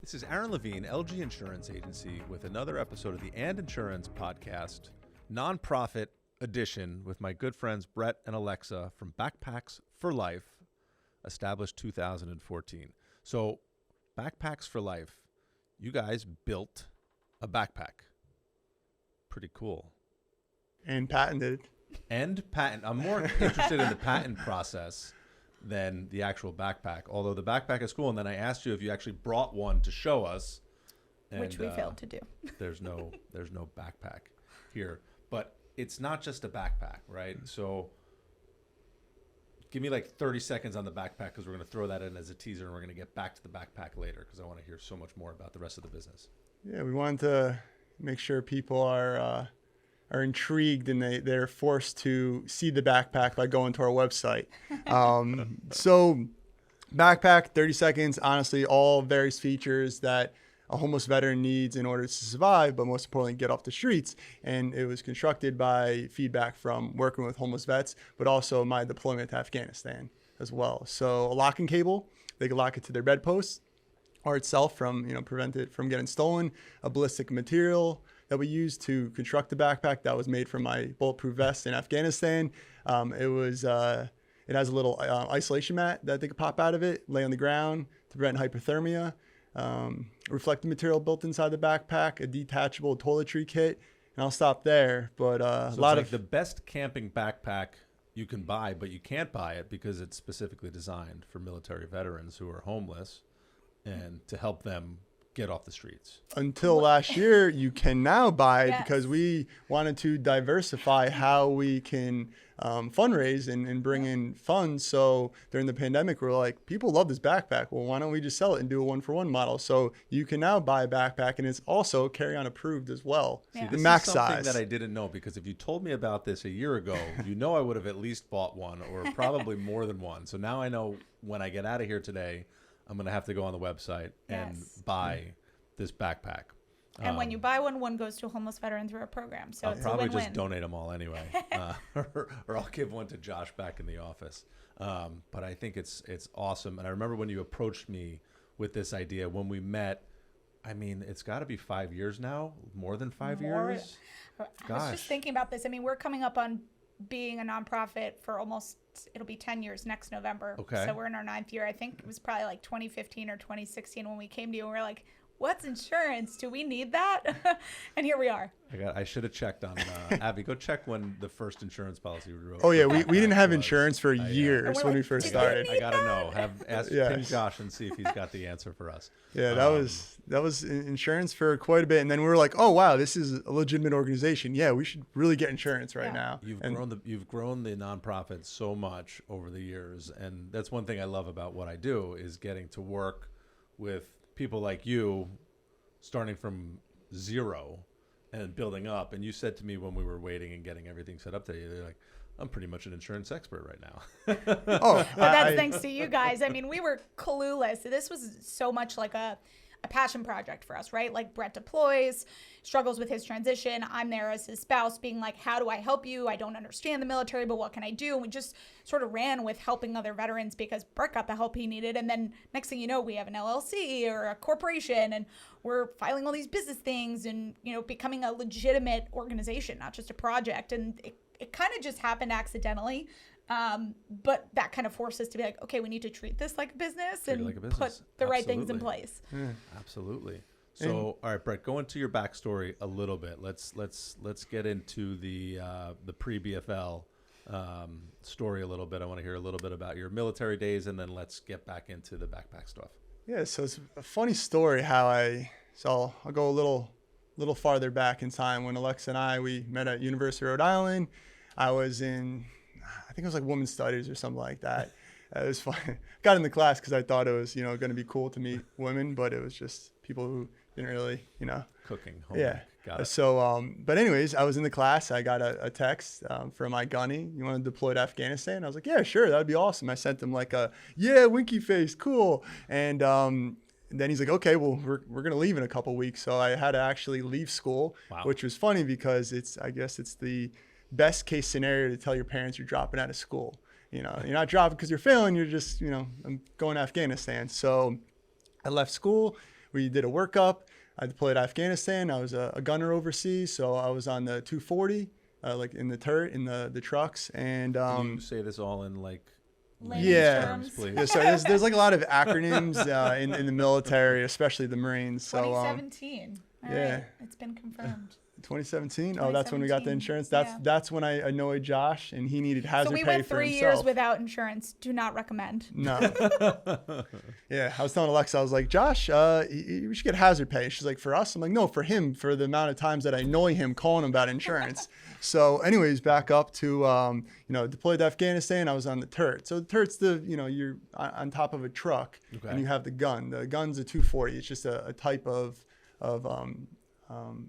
This is Aaron Levine, LG Insurance Agency, with another episode of the And Insurance Podcast, nonprofit edition with my good friends Brett and Alexa from Backpacks for Life, established 2014. So, Backpacks for Life, you guys built a backpack. Pretty cool. And patented. I'm more interested in the patent process than the actual backpack, although the backpack is cool. And then I asked you if you actually brought one to show us, and, which we failed to do. there's no backpack here, but it's not just a backpack, right? So give me like 30 seconds on the backpack, because we're going to throw that in as a teaser, and we're going to get back to the backpack later, because I want to hear so much more about the rest of the business. Yeah, we wanted to make sure people are intrigued, and they're forced to see the backpack by going to our website. So backpack, 30 seconds, honestly, all various features that a homeless veteran needs in order to survive, but most importantly, get off the streets. And it was constructed by feedback from working with homeless vets, but also my deployment to Afghanistan as well. So a locking cable, they can lock it to their bedpost or itself from, prevent it from getting stolen. A ballistic material that we used to construct the backpack that was made from my bulletproof vest in Afghanistan. It has a little isolation mat that they could pop out of it, lay on the ground to prevent hypothermia. Reflective material built inside the backpack, a detachable toiletry kit, and I'll stop there. But a lot of the best camping backpack you can buy, but you can't buy it because it's specifically designed for military veterans who are homeless and to help them get off the streets. Until last year, you can now buy it. Yes. Because we wanted to diversify how we can fundraise and bring in funds. So during the pandemic, we're like, people love this backpack. Well, why don't we just sell it and do a 1-for-1 model? So you can now buy a backpack, and it's also carry-on approved as well. Yeah. See, The this max is something size. that I didn't know, because if you told me about this a year ago, I would have at least bought one, or probably more than one. So now I know when I get out of here today, I'm going to have to go on the website and buy this backpack. And when you buy one goes to a homeless veteran through our program. So I'll it's probably a win-win. just donate them all anyway, or I'll give one to Josh back in the office. But I think it's awesome. And I remember when you approached me with this idea when we met. I mean, it's got to be 5 years now, more than 5 years. I was just thinking about this. I mean, we're coming up on being a nonprofit for it'll be 10 years next November. Okay. So we're in our 9th year. I think it was probably like 2015 or 2016 when we came to you, and we're like, what's insurance? Do we need that? And here we are. I should have checked on Abby. Go check when the first insurance policy we wrote. Oh yeah, we didn't have insurance for years when we first started. I gotta know. Ping Josh and see if he's got the answer for us. Yeah, that was insurance for quite a bit, and then we were like, oh wow, this is a legitimate organization. Yeah, we should really get insurance right now. You've grown the nonprofit so much over the years, and that's one thing I love about what I do is getting to work with people like you, starting from zero and building up. And you said to me when we were waiting and getting everything set up there, you're like, I'm pretty much an insurance expert right now. But that's thanks to you guys. I mean, we were clueless. This was so much like a passion project for us, right? Like Brett deploys, struggles with his transition. I'm there as his spouse being like, how do I help you? I don't understand the military, but what can I do? And we just sort of ran with helping other veterans because Brett got the help he needed. And then next thing you know, we have an LLC or a corporation, and we're filing all these business things and, becoming a legitimate organization, not just a project. And it kind of just happened accidentally. But that kind of forced us to be like, okay, we need to treat this like a business and put the right things in place. Yeah, absolutely. So, all right, Brett, go into your backstory a little bit. Let's get into the pre-BFL story a little bit. I want to hear a little bit about your military days, and then let's get back into the backpack stuff. Yeah, so it's a funny story I'll go a little farther back in time when Alexa and we met at University of Rhode Island. I was in, I think it was like women's studies or something like that. It was fun. Got in the class because I thought it was, going to be cool to meet women, but it was just people who didn't really, Cooking. Homework. Yeah. Got it. So, but anyways, I was in the class. I got a text from my gunny. You want to deploy to Afghanistan? I was like, yeah, sure. That'd be awesome. I sent him like winky face. Cool. And then he's like, okay, well, we're going to leave in a couple weeks. So I had to actually leave school, which was funny because I guess it's the best case scenario to tell your parents you're dropping out of school. You're not dropping because you're failing. You're just, I'm going to Afghanistan. So I left school, we did a workup. I deployed to Afghanistan. I was a gunner overseas, so I was on the 240, like in the turret, in the trucks. And Can you say this all in like Layman's yeah, terms. please? yeah. So there's like a lot of acronyms in the military, especially the Marines. So 2017. All yeah. right. It's been confirmed. 2017. Oh, that's when we got the 2017, insurance. yeah. That's when I annoyed Josh, and he needed hazard So we pay went for 3 himself. years without insurance. Do not recommend. No. Yeah, I was telling Alexa, I was like, Josh, we should get hazard pay. She's like, for us? I'm like, no, for him, for the amount of times that I annoy him calling him about insurance. So anyways, back up to, deployed to Afghanistan. I was on the turret. So the turret's you're on top of a truck, Okay. and you have the gun. The gun's a 240. It's just a type of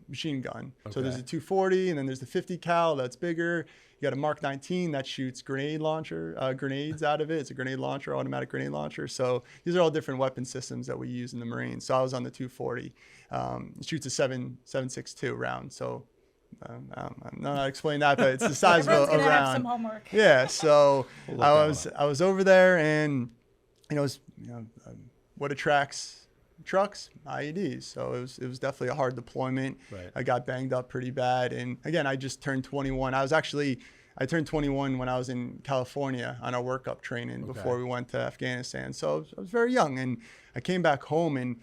machine gun. Okay. So there's a 240, and then there's the 50 cal that's bigger. You got a Mark 19 that shoots grenades out of it. It's a grenade launcher, automatic grenade launcher. So these are all different weapon systems that we use in the Marines. So I was on the 240. It shoots a 7.62 round. So I'm not explaining that, but it's the size of Everyone's a gonna have round. some homework. Yeah. So We'll look I that up. was over there, and what attracts trucks, IEDs. So it was definitely a hard deployment. Right. I got banged up pretty bad, and again, I just turned 21. I turned 21 when I was in California on our workup training before we went to Afghanistan. So I was very young, and I came back home, and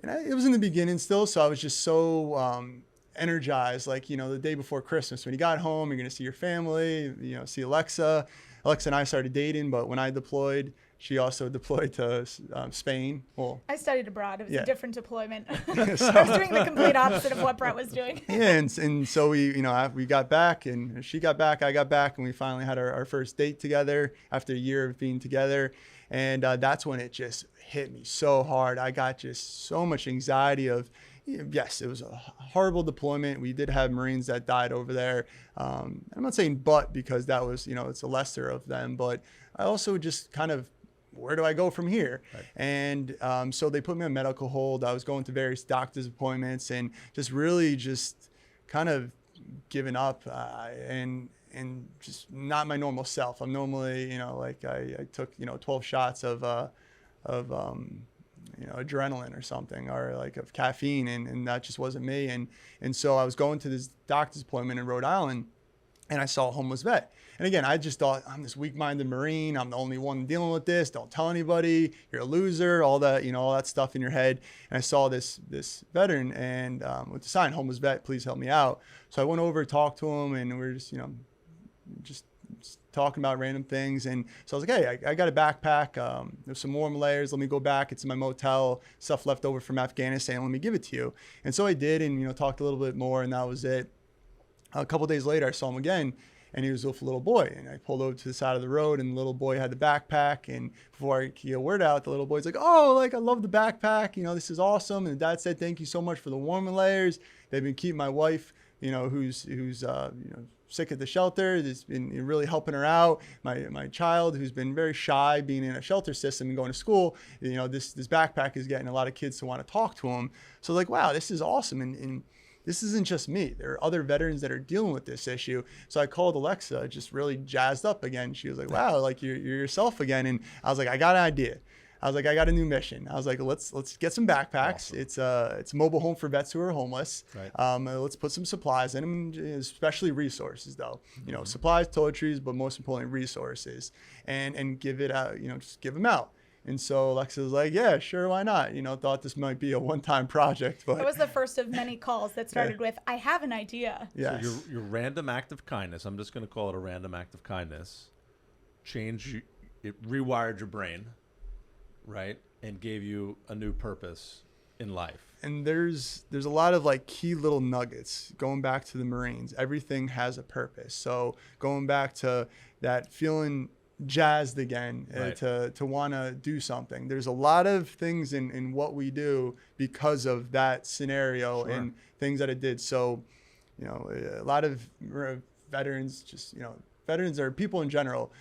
it was in the beginning still. So I was just so energized, like the day before Christmas when you got home, you're gonna see your family, see Alexa. Alexa and I started dating, but when I deployed, she also deployed to Spain. Well, I studied abroad. It was Yeah. a different deployment. So- I was doing the complete opposite of what Brett was doing. yeah, and so we got back, and she got back, I got back, and we finally had our first date together after a year of being together. And that's when it just hit me so hard. I got just so much anxiety of, yes, it was a horrible deployment. We did have Marines that died over there. I'm not saying but, because that was, it's a lesser of them, but I also just kind of, where do I go from here? Right. And so they put me on medical hold. I was going to various doctor's appointments and just really just kind of giving up and just not my normal self. I'm normally, I took, 12 shots of adrenaline or something, or like of caffeine, and that just wasn't me. And so I was going to this doctor's appointment in Rhode Island, and I saw a homeless vet. And again, I just thought, I'm this weak-minded Marine. I'm the only one dealing with this. Don't tell anybody. You're a loser. All that, all that stuff in your head. And I saw this veteran, and with the sign, homeless vet, please help me out. So I went over, talked to him, and we were just talking about random things. And so I was like, hey, I got a backpack. There's some warm layers. Let me go back. It's in my motel. Stuff left over from Afghanistan. Let me give it to you. And so I did, and talked a little bit more, and that was it. A couple days later, I saw him again, and he was with a little boy. And I pulled over to the side of the road, and the little boy had the backpack. And before I could get a word out, the little boy's like, oh, I love the backpack. This is awesome. And the dad said, thank you so much for the warm layers. They've been keeping my wife, who's sick at the shelter. It's been really helping her out. My child, who's been very shy, being in a shelter system and going to school, this backpack is getting a lot of kids to want to talk to him. So like, wow, this is awesome. And this isn't just me. There are other veterans that are dealing with this issue. So I called Alexa, just really jazzed up again. She was like, wow, like you're yourself again. And I was like, I got an idea. I was like, I got a new mission. I was like, let's get some backpacks. Awesome. It's a mobile home for vets who are homeless. Right. Let's put some supplies in them, especially resources though. Supplies, toiletries, but most importantly, resources. And give it out, just give them out. And so Alexa was like, yeah, sure, why not? Thought this might be a one-time project. But It was the first of many calls that started with, I have an idea. yes. So your random act of kindness, I'm just going to call it a random act of kindness, it rewired your brain, right? And gave you a new purpose in life. And there's a lot of like key little nuggets going back to the Marines. Everything has a purpose. So going back to that feeling jazzed again, Right. to want to do something. There's a lot of things in what we do because of that scenario. Sure. And things that it did. So, a lot of veterans, veterans are people in general.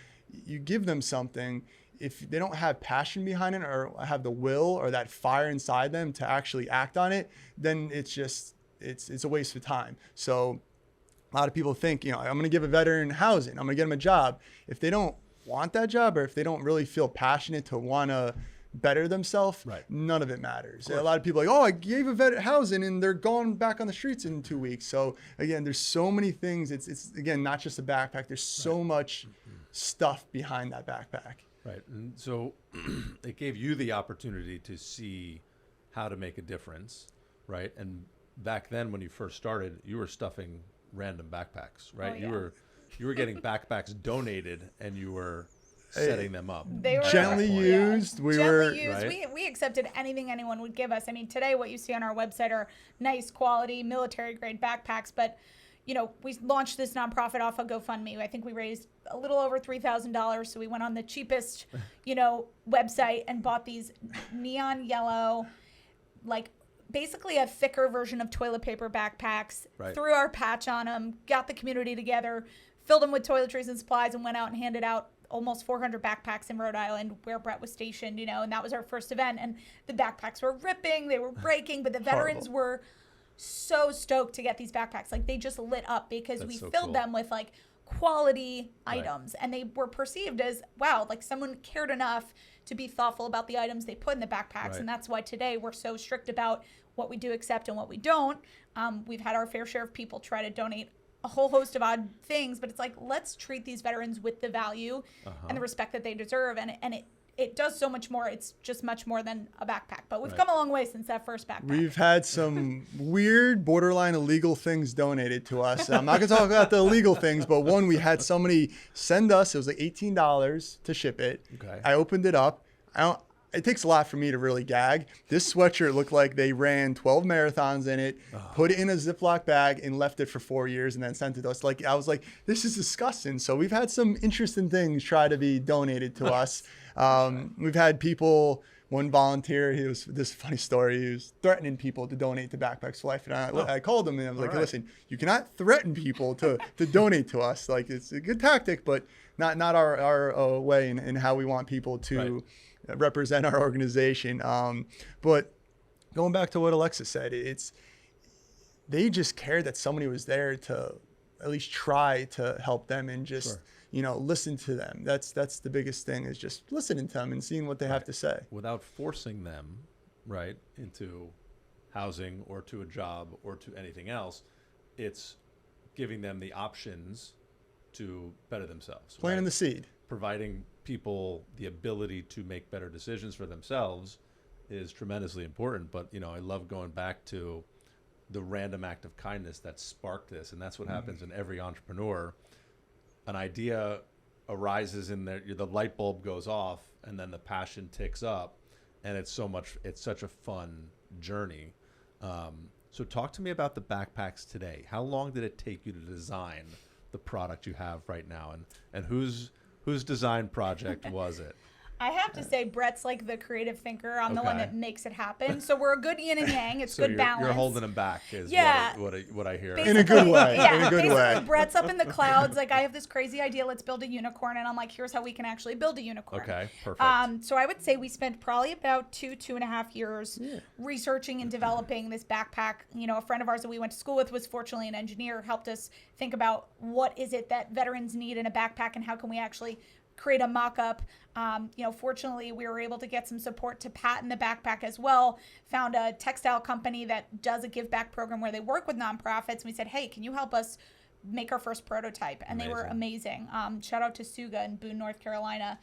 You give them something, if they don't have passion behind it or have the will or that fire inside them to actually act on it, then it's a waste of time. So a lot of people think, I'm going to give a veteran housing, I'm going to get them a job. If they don't want that job, or if they don't really feel passionate to want to better themselves, Right. none of it matters. A lot of people are like, oh, I gave a vet housing and they're gone back on the streets in 2 weeks. So again, there's so many things. It's again, not just a backpack. There's so much stuff behind that backpack. Right. And so it gave you the opportunity to see how to make a difference, right? And back then when you first started, you were stuffing random backpacks, right? Oh, yeah. You were getting backpacks donated and you were setting them up. They were Gently used. Right? We accepted anything anyone would give us. I mean, today what you see on our website are nice quality military grade backpacks, but you know, we launched this nonprofit off of GoFundMe. I think we raised a little over $3,000. So we went on the cheapest, you know, website and bought these neon yellow, like basically a thicker version of toilet paper backpacks, Right. threw our patch on them, got the community together, filled them with toiletries and supplies, and went out and handed out almost 400 backpacks in Rhode Island where Brett was stationed, you know, and that was our first event. And the backpacks were ripping, they were breaking, but the veterans were so stoked to get these backpacks. Like they just lit up because That's we so filled cool. them with like quality Right. items, and they were perceived as, wow, like someone cared enough to be thoughtful about the items they put in the backpacks. Right. And that's why today we're so strict about what we do accept and what we don't. We've had our fair share of people try to donate a whole host of odd things, but it's like, let's treat these veterans with the value and the respect that they deserve. And it does so much more. It's just much more than a backpack. But we've Right. come a long way since that first backpack. We've had some weird, borderline illegal things donated to us. I'm not going to talk about the illegal things, but one, we had somebody send us, it was like $18 to ship it. Okay. I opened it up. It takes a lot for me to really gag. This sweatshirt looked like they ran 12 marathons in it, put it in a Ziploc bag, and left it for 4 years, and then sent it to us. Like I was like, this is disgusting. So we've had some interesting things try to be donated to us. We've had people. One volunteer, he was this funny story. He was threatening people to donate to Backpacks for Life, and I called him and I was like, right. "Listen, you cannot threaten people to donate to us. Like it's a good tactic, but not our way in how we want people to represent our organization." But going back to what Alexa said, they just cared that somebody was there to at least try to help them and just listen to them. That's the biggest thing, is just listening to them and seeing what they have to say without forcing them right into housing or to a job or to anything else. It's giving them the options to better themselves, planting the seed. providing people the ability to make better decisions for themselves is tremendously important. But I love going back to the random act of kindness that sparked this, and that's what happens in every entrepreneur. An idea arises in there, the light bulb goes off, and then the passion ticks up, and it's such a fun journey. So talk to me about the backpacks today. How long did it take you to design the product you have right now, and whose design project was it? I have to say, Brett's like the creative thinker. I'm the one Okay. that makes it happen. So we're a good yin and yang. It's So good balance. you're holding them back, is Yeah. what I hear. In a good way. Yeah, In a good basically, way. Brett's up in the clouds. Like, I have this crazy idea. Let's build a unicorn. And I'm like, here's how we can actually build a unicorn. Okay, perfect. So I would say we spent probably about 2.5 years researching and developing this backpack. A friend of ours that we went to school with was fortunately an engineer, helped us think about what is it that veterans need in a backpack and how can we actually create a mock-up. Fortunately, we were able to get some support to patent the backpack as well. Found a textile company that does a give back program where they work with nonprofits. And we said, hey, can you help us make our first prototype? And they were amazing. Shout out to Suga in Boone, North Carolina.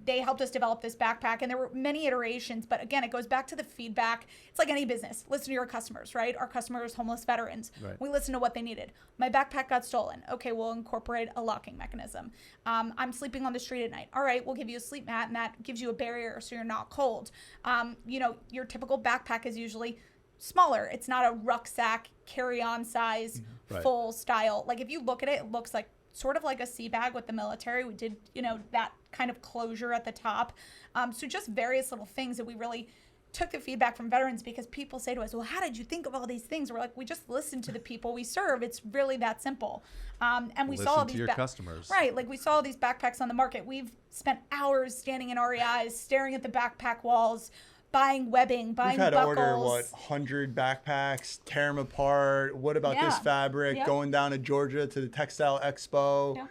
They helped us develop this backpack, and there were many iterations, but again, it goes back to the feedback. It's like any business. Listen to your customers, right? Our customers, homeless veterans. Right. We listen to what they needed. My backpack got stolen. Okay, we'll incorporate a locking mechanism. I'm sleeping on the street at night. All right, we'll give you a sleep mat, and that gives you a barrier so you're not cold. Your typical backpack is usually smaller. It's not a rucksack, carry-on size, full style. Like if you look at it, it looks like sort of like a sea bag with the military. We did, that kind of closure at the top. So just various little things that we really took the feedback from veterans, because people say to us, well, how did you think of all these things? We're like, we just listen to the people we serve. It's really that simple. And we Listen saw all to these your customers. Right. Like we saw all these backpacks on the market. We've spent hours standing in REIs, staring at the backpack walls, buying webbing, buying We've had buckles. to order 100 backpacks, tear them apart. What about this fabric? Yeah. Going down to Georgia to the Textile Expo. Yeah.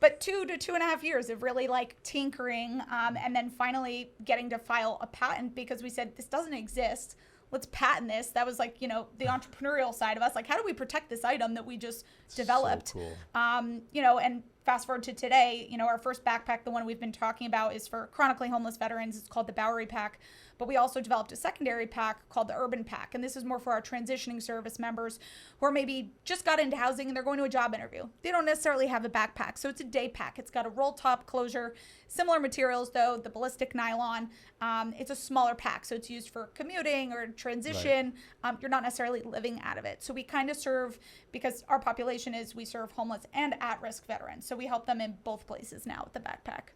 But 2 to 2.5 years of really like tinkering, and then finally getting to file a patent because we said this doesn't exist. Let's patent this. That was like, the entrepreneurial side of us. Like, how do we protect this item that we just developed? So cool. And fast forward to today, our first backpack, the one we've been talking about, is for chronically homeless veterans. It's called the Bowery Pack. But we also developed a secondary pack called the Urban Pack. And this is more for our transitioning service members who are maybe just got into housing and they're going to a job interview. They don't necessarily have a backpack. So it's a day pack. It's got a roll top closure, similar materials though, the ballistic nylon. It's a smaller pack. So it's used for commuting or transition. Right. You're not necessarily living out of it. So we kind of serve, because our population we serve homeless and at-risk veterans. So we help them in both places now with the backpack.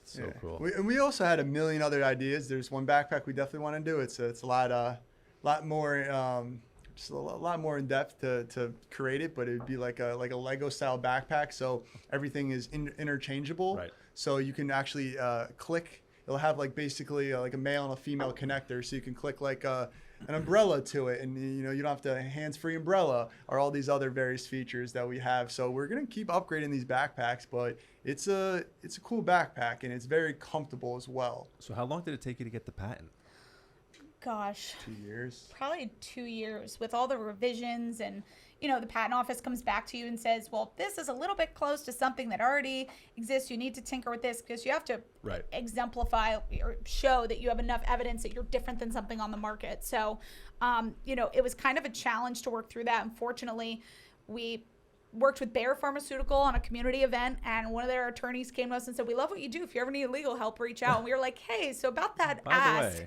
So cool. We also had a million other ideas. There's one backpack we definitely want to do. It's a lot more just a lot more in depth to create it, but it would be like a Lego style backpack. So everything is interchangeable. Right. So you can actually click. It'll have like basically like a male and a female connector. So you can click like an umbrella to it, and you don't have to hands-free umbrella or all these other various features that we have. So we're gonna keep upgrading these backpacks, but it's a cool backpack and it's very comfortable as well. So how long did it take you to get the patent? Gosh, 2 years. Probably 2 years with all the revisions, and the patent office comes back to you and says, well, this is a little bit close to something that already exists. You need to tinker with this because you have to exemplify or show that you have enough evidence that you're different than something on the market. So, it was kind of a challenge to work through that. Unfortunately, we worked with Bayer Pharmaceutical on a community event, and one of their attorneys came to us and said, we love what you do. If you ever need legal help, reach out. And we were like, hey, so about that ask,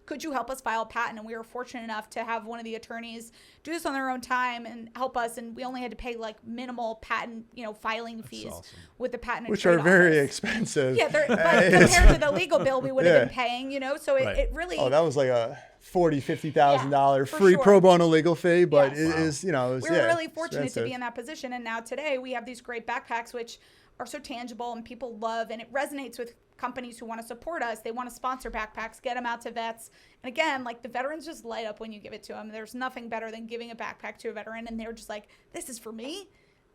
could you help us file a patent? And we were fortunate enough to have one of the attorneys do this on their own time and help us. And we only had to pay like minimal patent, filing fees with the patent, which are very expensive. Yeah, but compared to the legal bill we would have been paying, so it really. Oh, that was like a $40,000-$50,000 free pro bono legal fee, but it is, we were really fortunate expensive to be in that position. And now today we have these great backpacks, which are so tangible and people love, and it resonates with companies who want to support us. They want to sponsor backpacks, get them out to vets. And again, like, the veterans just light up when you give it to them. There's nothing better than giving a backpack to a veteran, and they're just like, this is for me?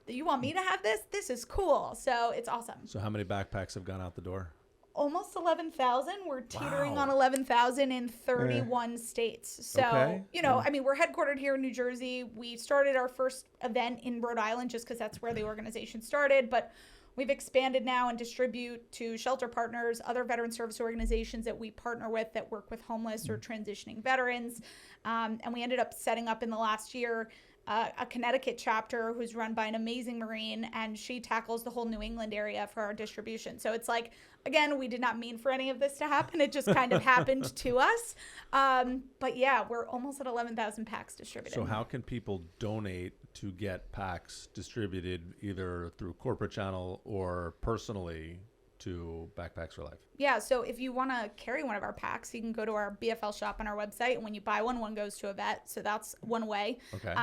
You want me to have this? This is cool. So it's awesome. So how many backpacks have gone out the door? Almost 11,000. We're teetering on 11,000 in 31 states. So, we're headquartered here in New Jersey. We started our first event in Rhode Island just because that's where the organization started. But we've expanded now and distribute to shelter partners, other veteran service organizations that we partner with that work with homeless or transitioning veterans. And we ended up setting up in the last year a Connecticut chapter who's run by an amazing Marine, and she tackles the whole New England area for our distribution. So it's like, again, we did not mean for any of this to happen. It just kind of happened to us. But yeah, we're almost at 11,000 packs distributed. So how can people donate to get packs distributed either through corporate channel or personally to Backpacks for Life? Yeah, so if you want to carry one of our packs, you can go to our BFL shop on our website, and when you buy one goes to a vet. So that's one way. Okay.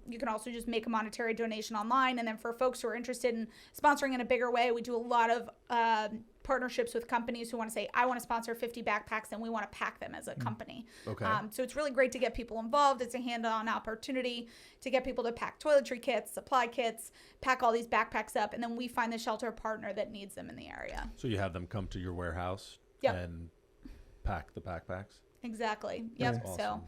You can also just make a monetary donation online, and then for folks who are interested in sponsoring in a bigger way, we do a lot of partnerships with companies who want to say, I want to sponsor 50 backpacks, and we want to pack them as a company. Okay. So it's really great to get people involved. It's a hands-on opportunity to get people to pack toiletry kits, supply kits, pack all these backpacks up, and then we find the shelter partner that needs them in the area. So you have them come to your warehouse and pack the backpacks? Exactly. Yep. Awesome.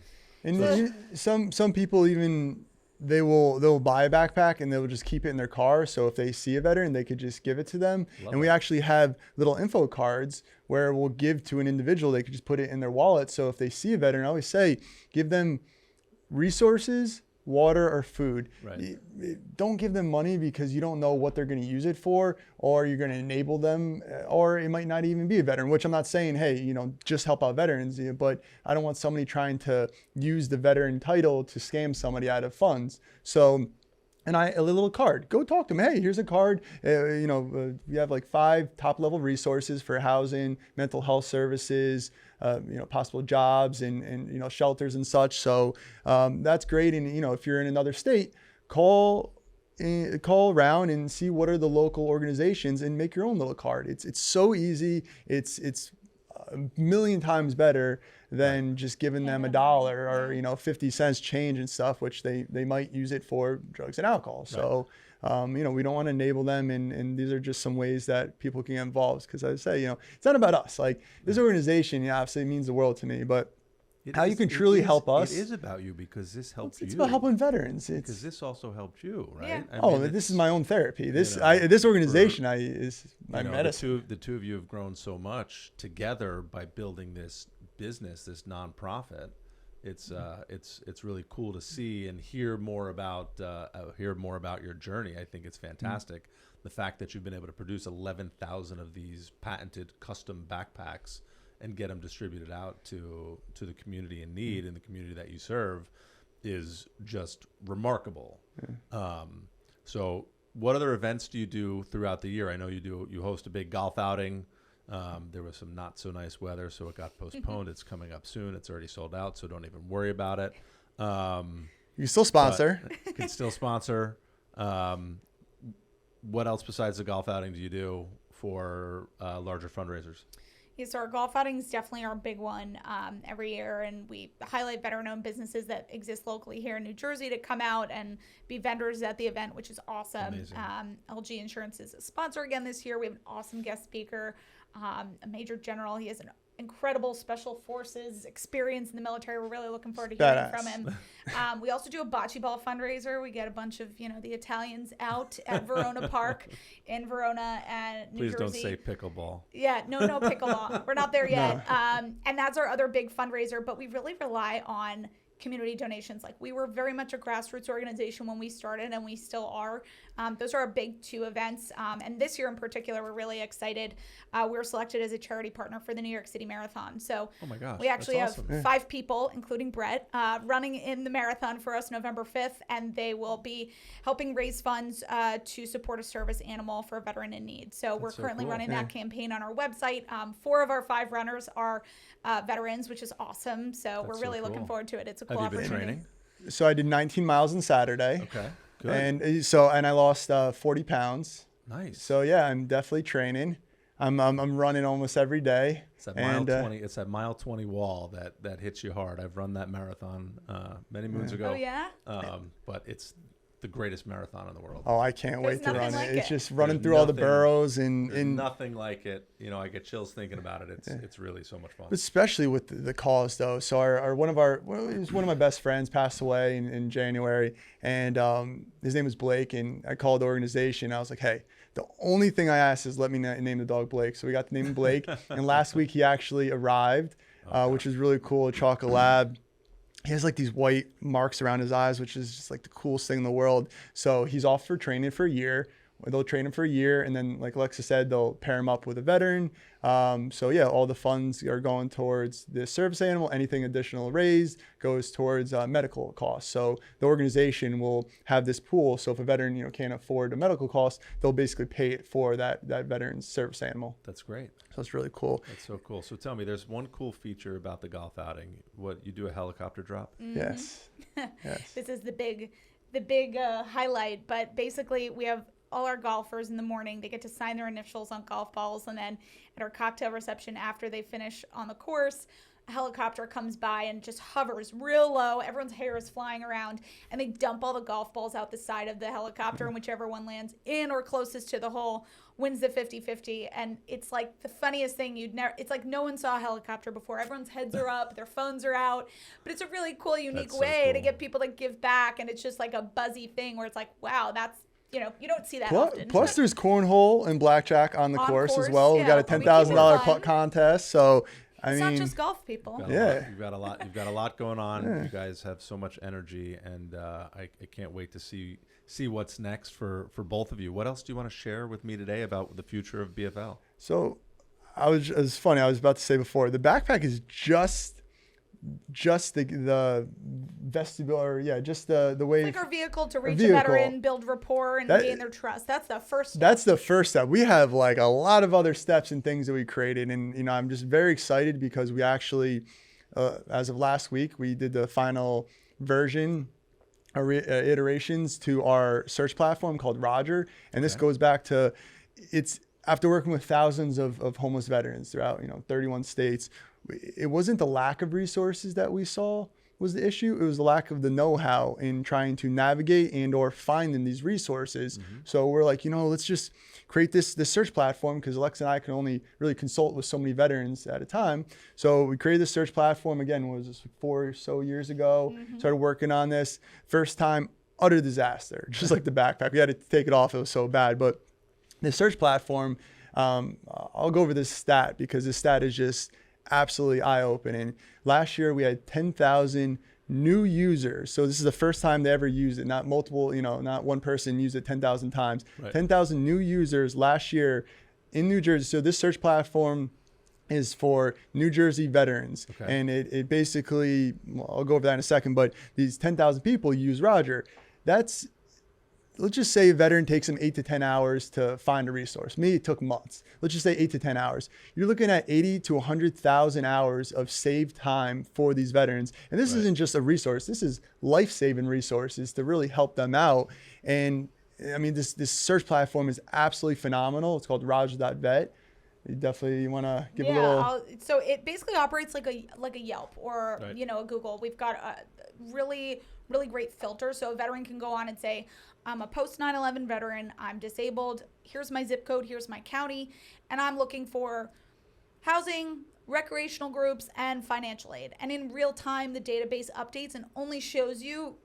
And some people even, they'll buy a backpack and they'll just keep it in their car. So if they see a veteran, they could just give it to them. We actually have little info cards where we'll give to an individual. They could just put it in their wallet. So if they see a veteran, I always say, give them resources, water, or food. Right. Don't give them money because you don't know what they're going to use it for, or you're going to enable them, or it might not even be a veteran, which I'm not saying, hey, just help out veterans, but I don't want somebody trying to use the veteran title to scam somebody out of funds. So, a little card, go talk to them. Hey, here's a card. We have like 5 top level resources for housing, mental health services, possible jobs and shelters and such. So that's great. And, if you're in another state, call around and see what are the local organizations and make your own little card. It's so easy. It's a million times better than just giving them $1 or, you know, 50 cents change and stuff, which they might use it for drugs and alcohol. So, you know, we don't want to enable them. And these are just some ways that people can get involved. Because I say, you know, it's not about us. Like this organization, you know, obviously means the world to me, but how you can truly help us. It is about you because this helps you. It's about helping veterans. Because this also helped you, right? Yeah. This is my own therapy. This you know, this organization is my medicine. The two of you have grown so much together by building this business, this nonprofit. It's really cool to see and hear more about your journey. I think it's fantastic. The fact that you've been able to produce 11,000 of these patented custom backpacks and get them distributed out to the community in need and the community that you serve is just remarkable. So what other events do you do throughout the year? I know you host a big golf outing. There was some not so nice weather, so it got postponed. It's coming up soon. It's already sold out, so don't even worry about it. You can still sponsor. You can still sponsor. What else besides the golf outing do you do for larger fundraisers? Yeah, so our golf outing is definitely our big one every year, and we highlight veteran-owned businesses that exist locally here in New Jersey to come out and be vendors at the event, which is awesome. LG Insurance is a sponsor again this year. We have an awesome guest speaker, a Major General. He has an incredible special forces experience in the military. We're really looking forward to hearing from him. We also do a bocce ball fundraiser. We get a bunch of, you know, the Italians out at Verona Park in Verona and New Jersey. Please don't say pickleball. Yeah, no pickleball. We're not there yet. No. And that's our other big fundraiser, but we really rely on community donations. Like we were very much a grassroots organization when we started, and we still are. Those are our big two events. And this year in particular, we're really excited. We were selected as a charity partner for the New York City Marathon. So oh my gosh, we actually have awesome. 5 people, including Brett, running in the marathon for us November 5th. And they will be helping raise funds to support a service animal for a veteran in need. So we're currently running that campaign on our website. 4 of our 5 runners are veterans, which is awesome. So we're really looking forward to it. It's a cool opportunity. Have you been training? So I did 19 miles on Saturday. Okay. Good. And I lost 40 pounds. Nice. So yeah, I'm definitely training. I'm running almost every day. It's that mile 20. It's that mile 20 wall that hits you hard. I've run that marathon many moons ago. Oh yeah. But it's the greatest marathon in the world. Oh, I can't wait to run it. It's just running There's through all the nothing- boroughs There's and nothing like it. You know, I get chills thinking about it. It's really so much fun. especially with the cause though. So one of my best friends passed away in January, and his name was Blake, and I called the organization. I was like, hey, the only thing I asked is let me name the dog Blake. So we got to name him Blake, and last week he actually arrived, which was really cool. A Chocolate Lab. He has like these white marks around his eyes, which is just like the coolest thing in the world. So he's off for training for a year. They'll train him for a year, and then, like Alexa said, they'll pair him up with a veteran. So yeah, all the funds are going towards the service animal. Anything additional raised goes towards medical costs. So the organization will have this pool. So if a veteran, you know, can't afford a medical cost, they'll basically pay it for that veteran's service animal. That's great. So it's really cool. That's so cool. So tell me, there's one cool feature about the golf outing. What, you do a helicopter drop? Mm-hmm. Yes. Yes. This is the big highlight. But basically, we have all our golfers in the morning. They get to sign their initials on golf balls, and then at our cocktail reception after they finish on the course, a helicopter comes by and just hovers real low. Everyone's hair is flying around, and they dump all the golf balls out the side of the helicopter, and whichever one lands in or closest to the hole wins the 50-50. And it's like the funniest thing it's like no one saw a helicopter before. Everyone's heads are up, their phones are out, but it's a really cool, unique way to get people to give back. And it's just like a buzzy thing where it's like, wow, that's, you know, you don't see that often. Plus there's cornhole and blackjack on the course as well. Yeah. We've got a $10,000 putt contest. So it's not just golf, people. You've got a lot going on. You guys have so much energy, and I can't wait to see what's next for both of you. What else do you want to share with me today about the future of BFL? So it's funny. I was about to say before, the backpack is just the vestibule, or just the way. It's like our vehicle to reach a veteran, build rapport, and gain their trust. That's the first step. That's the first step. We have like a lot of other steps and things that we created, and you know, I'm just very excited because we actually, as of last week, we did the final version, iterations to our search platform called Roger, and this goes back to after working with thousands of homeless veterans throughout, 31 states, it wasn't the lack of resources that we saw was the issue. It was the lack of the know-how in trying to navigate and or finding these resources. So we're like, let's just create this search platform, because Alexa and I can only really consult with so many veterans at a time. So we created this search platform, again, was this 4 or so years ago, started working on this. First time, utter disaster, just like the backpack. We had to take it off, it was so bad. But the search platform, I'll go over this stat because this stat is just absolutely eye-opening. Last year, we had 10,000 new users. So this is the first time they ever used it, not multiple, not one person used it 10,000 times. Right. 10,000 new users last year in New Jersey. So this search platform is for New Jersey veterans. Okay. And it basically, I'll go over that in a second, but these 10,000 people use Roger. That's, let's just say a veteran takes them 8 to 10 hours to find a resource. Me, it took months. Let's just say 8 to 10 hours. You're looking at 80 to 100,000 hours of saved time for these veterans. And this isn't just a resource. This is life-saving resources to really help them out. And I mean, this search platform is absolutely phenomenal. It's called Roger.vet. You definitely want to give a little. So it basically operates like a Yelp or a Google. We've got a really great filter, so a veteran can go on and say, I'm a post 9/11 veteran, I'm disabled, here's my zip code, here's my county, and I'm looking for housing, recreational groups, and financial aid. And in real time, the database updates and only shows you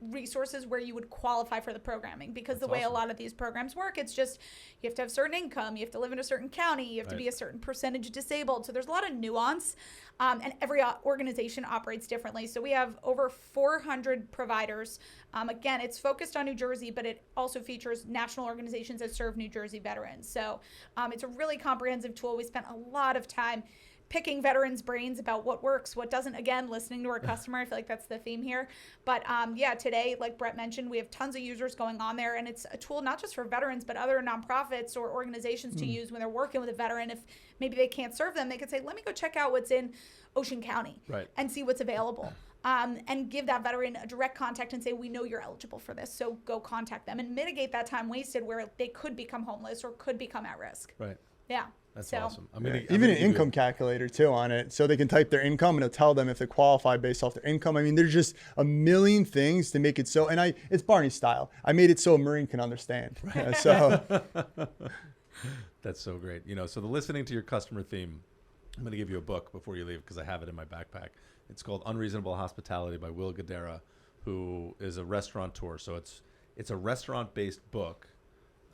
resources where you would qualify for the programming, because the way a lot of these programs work, it's just you have to have certain income, you have to live in a certain county, you have to be a certain percentage disabled. So there's a lot of nuance, and every organization operates differently. So we have over 400 providers. Again, it's focused on New Jersey, but it also features national organizations that serve New Jersey veterans. So it's a really comprehensive tool. We spent a lot of time picking veterans' brains about what works, what doesn't. Again, listening to our customer. I feel like that's the theme here. But today, like Brett mentioned, we have tons of users going on there, and it's a tool not just for veterans, but other nonprofits or organizations to use when they're working with a veteran. If maybe they can't serve them, they could say, let me go check out what's in Ocean County and see what's available. And give that veteran a direct contact and say, we know you're eligible for this, so go contact them, and mitigate that time wasted where they could become homeless or could become at risk. Right. Yeah. That's awesome. Even an income calculator too on it, so they can type their income and it'll tell them if they qualify based off their income. I mean, there's just a million things to make it so. And it's Barney style. I made it so a Marine can understand. Right. So that's so great. So the listening to your customer theme, I'm going to give you a book before you leave because I have it in my backpack. It's called Unreasonable Hospitality by Will Guidara, who is a restaurateur. So it's a restaurant-based book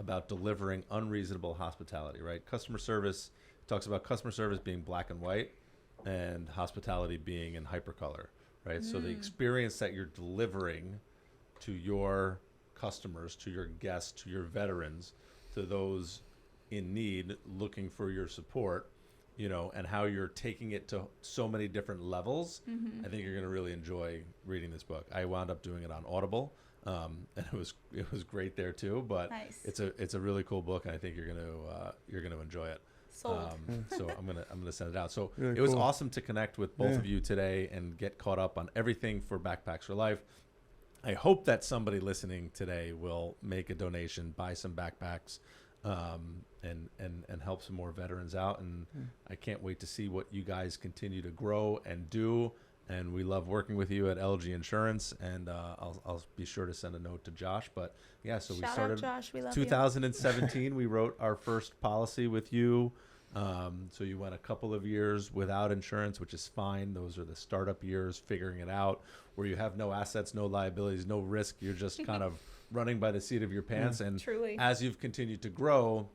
about delivering unreasonable hospitality, right? Customer service talks about customer service being black and white and hospitality being in hypercolor, right? So the experience that you're delivering to your customers, to your guests, to your veterans, to those in need looking for your support, and how you're taking it to so many different levels. I think you're going to really enjoy reading this book. I wound up doing it on Audible. And it was great there too, but it's a really cool book, and I think you're gonna enjoy it. Sold. So I'm gonna send it out. So really it was cool. awesome to connect with both of you today and get caught up on everything for Backpacks for Life. I hope that somebody listening today will make a donation, buy some backpacks, and help some more veterans out. And I can't wait to see what you guys continue to grow and do. And we love working with you at LG Insurance, and I'll be sure to send a note to Josh. But yeah, so we started Josh. We love 2017. We wrote our first policy with you. So you went a couple of years without insurance, which is fine. Those are the startup years, figuring it out, where you have no assets, no liabilities, no risk. You're just kind of running by the seat of your pants. And truly, as you've continued to grow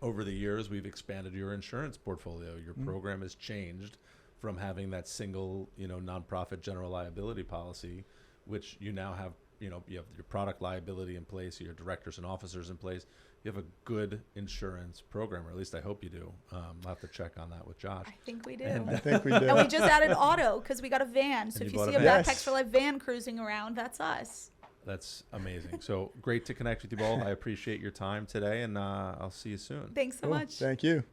over the years, we've expanded your insurance portfolio. Your program has changed from having that single, nonprofit general liability policy, which you now have, you have your product liability in place, your directors and officers in place. You have a good insurance program, or at least I hope you do. I'll have to check on that with Josh. I think we do. And we just added auto because we got a van. So and if you see a van. Backpacks for Life van cruising around, that's us. That's amazing. So great to connect with you both. I appreciate your time today, and I'll see you soon. Thanks so much. Thank you.